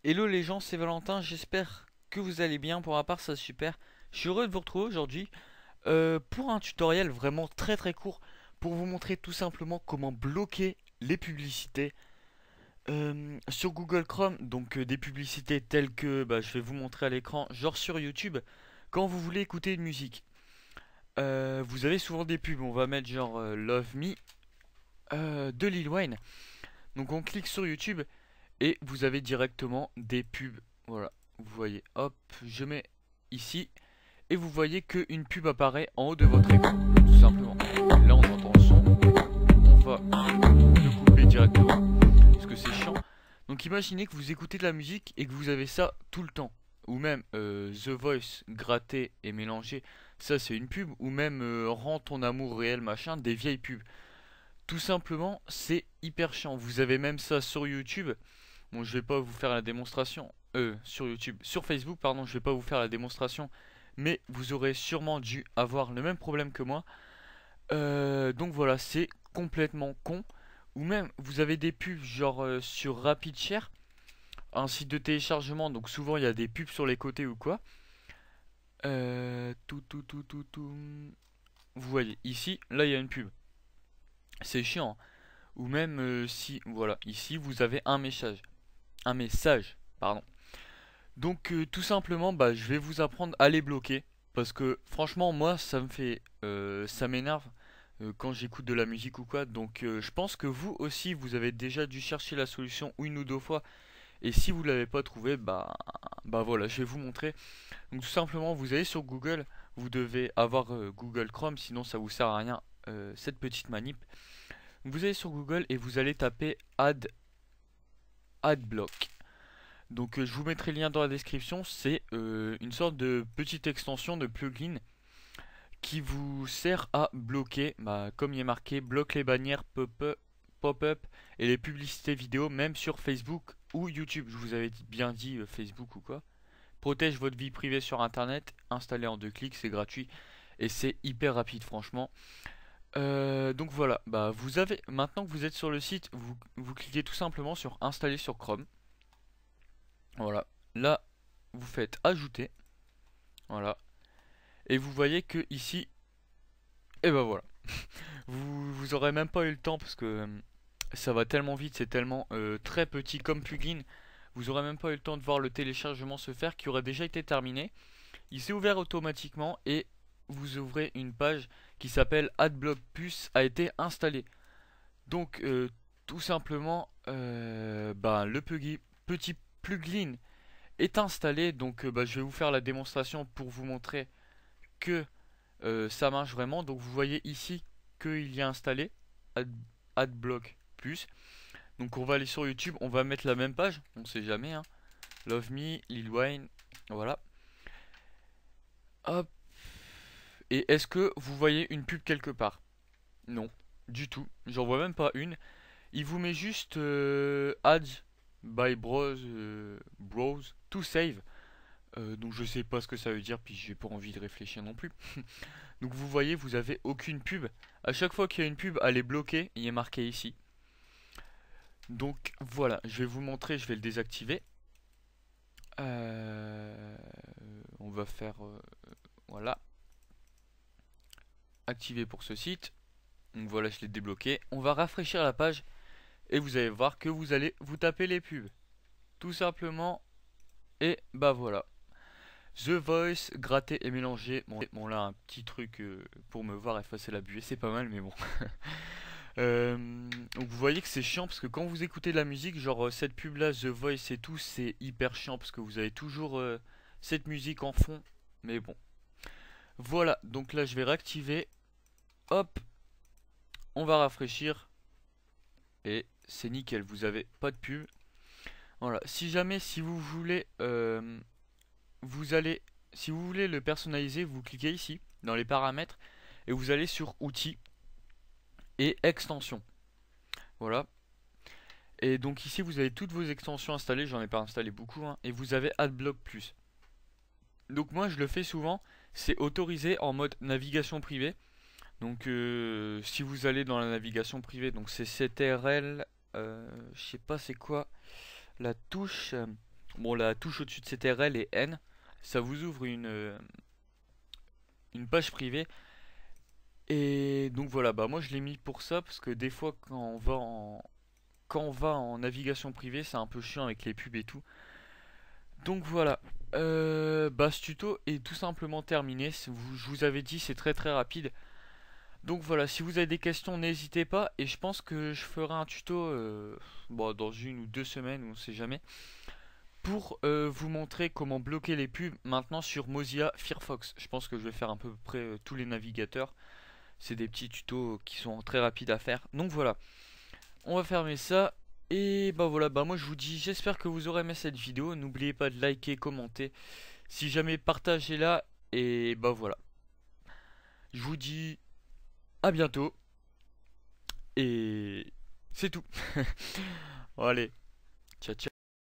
Hello les gens, c'est Valentin, j'espère que vous allez bien, pour ma part ça super. Je suis heureux de vous retrouver aujourd'hui pour un tutoriel vraiment très court pour vous montrer tout simplement comment bloquer les publicités sur Google Chrome. Donc des publicités telles que, je vais vous montrer à l'écran, genre sur YouTube, quand vous voulez écouter une musique. Vous avez souvent des pubs, on va mettre genre Love Me de Lil Wayne. Donc on clique sur YouTube et vous avez directement des pubs. Voilà, vous voyez, hop, je mets ici et vous voyez qu'une pub apparaît en haut de votre écran, tout simplement. Là on entend le son, on va le couper directement parce que c'est chiant. Donc imaginez que vous écoutez de la musique et que vous avez ça tout le temps, ou même The Voice gratté et mélangé, ça c'est une pub, ou même Rends ton amour réel machin, des vieilles pubs. Tout simplement, c'est hyper chiant. Vous avez même ça sur YouTube. Bon, je vais pas vous faire la démonstration. Sur YouTube, sur Facebook, pardon, je vais pas vous faire la démonstration. Mais vous aurez sûrement dû avoir le même problème que moi. Donc voilà, c'est complètement con. Ou même, vous avez des pubs genre sur RapidShare, un site de téléchargement. Donc souvent, il y a des pubs sur les côtés ou quoi. Tout. Vous voyez, ici, là, il y a une pub. C'est chiant. Ou même si, voilà, ici, vous avez un message, pardon. Donc tout simplement, je vais vous apprendre à les bloquer parce que franchement, moi, ça m'énerve quand j'écoute de la musique ou quoi. Donc je pense que vous aussi, vous avez déjà dû chercher la solution une ou deux fois. Et si vous l'avez pas trouvé, voilà, je vais vous montrer. Donc tout simplement, vous allez sur Google, vous devez avoir Google Chrome, sinon ça vous sert à rien cette petite manip. Vous allez sur Google et vous allez taper Adblock. Donc je vous mettrai le lien dans la description, c'est une sorte de petite extension de plugin qui vous sert à bloquer, comme il est marqué, bloque les bannières pop-up et les publicités vidéo même sur Facebook ou YouTube. Je vous avais bien dit Facebook ou quoi. Protège votre vie privée sur internet, installé en deux clics, c'est gratuit et c'est hyper rapide franchement. Donc voilà, vous avez, maintenant que vous êtes sur le site, vous cliquez tout simplement sur installer sur Chrome. Voilà, là vous faites ajouter, voilà, et vous voyez que ici, et ben voilà, vous aurez même pas eu le temps parce que ça va tellement vite, c'est tellement très petit comme plugin, vous aurez même pas eu le temps de voir le téléchargement se faire qui aurait déjà été terminé. Il s'est ouvert automatiquement et vous ouvrez une page qui s'appelle AdBlock Plus a été installé. Donc tout simplement, le petit plugin est installé. Donc je vais vous faire la démonstration pour vous montrer que ça marche vraiment. Donc vous voyez ici qu'il y a installé Ad- AdBlock Plus. Donc on va aller sur YouTube, on va mettre la même page, on sait jamais hein. Love Me, Lil Wayne, voilà. Hop. Et est-ce que vous voyez une pub quelque part? Non, du tout. J'en vois même pas une. Il vous met juste Ads by Browse to save. Donc je sais pas ce que ça veut dire, puis j'ai pas envie de réfléchir non plus. Donc vous voyez, vous avez aucune pub. À chaque fois qu'il y a une pub, elle est bloquée. Il est marqué ici. Donc voilà, je vais vous montrer, je vais le désactiver. On va faire voilà, activer pour ce site. Donc voilà, je l'ai débloqué. On va rafraîchir la page et vous allez voir que vous allez vous taper les pubs. Tout simplement. Et voilà. The Voice, gratté et mélangé. Bon là, un petit truc pour me voir effacer la buée, c'est pas mal, mais bon. Donc vous voyez que c'est chiant parce que quand vous écoutez de la musique, genre cette pub là, The Voice et tout, c'est hyper chiant parce que vous avez toujours cette musique en fond. Mais bon. Voilà, donc là je vais réactiver. Hop, on va rafraîchir. Et c'est nickel, vous avez pas de pub. Voilà, si jamais, si vous voulez, si vous voulez le personnaliser, vous cliquez ici, dans les paramètres, et vous allez sur Outils et Extensions. Voilà. Et donc ici, vous avez toutes vos extensions installées, j'en ai pas installé beaucoup, hein, et vous avez AdBlock Plus. Donc moi, je le fais souvent, c'est autorisé en mode navigation privée. Donc si vous allez dans la navigation privée, donc c'est CTRL, je sais pas c'est quoi la touche. Bon, la touche au-dessus de CTRL et N, ça vous ouvre une page privée. Et donc voilà, bah moi je l'ai mis pour ça parce que des fois quand on va en navigation privée, c'est un peu chiant avec les pubs et tout. Donc voilà, bah ce tuto est tout simplement terminé. Je vous avais dit, c'est très très rapide. Donc voilà, si vous avez des questions, n'hésitez pas. Et je pense que je ferai un tuto bon, dans 1 ou 2 semaines, on sait jamais, pour vous montrer comment bloquer les pubs maintenant sur Mozilla Firefox. Je pense que je vais faire à peu près tous les navigateurs. C'est des petits tutos qui sont très rapides à faire. Donc voilà, on va fermer ça. Et bah voilà, bah moi je vous dis, j'espère que vous aurez aimé cette vidéo. N'oubliez pas de liker, commenter. Si jamais, partagez-la. Et bah voilà, je vous dis à bientôt. Et c'est tout. Bon, allez, ciao ciao.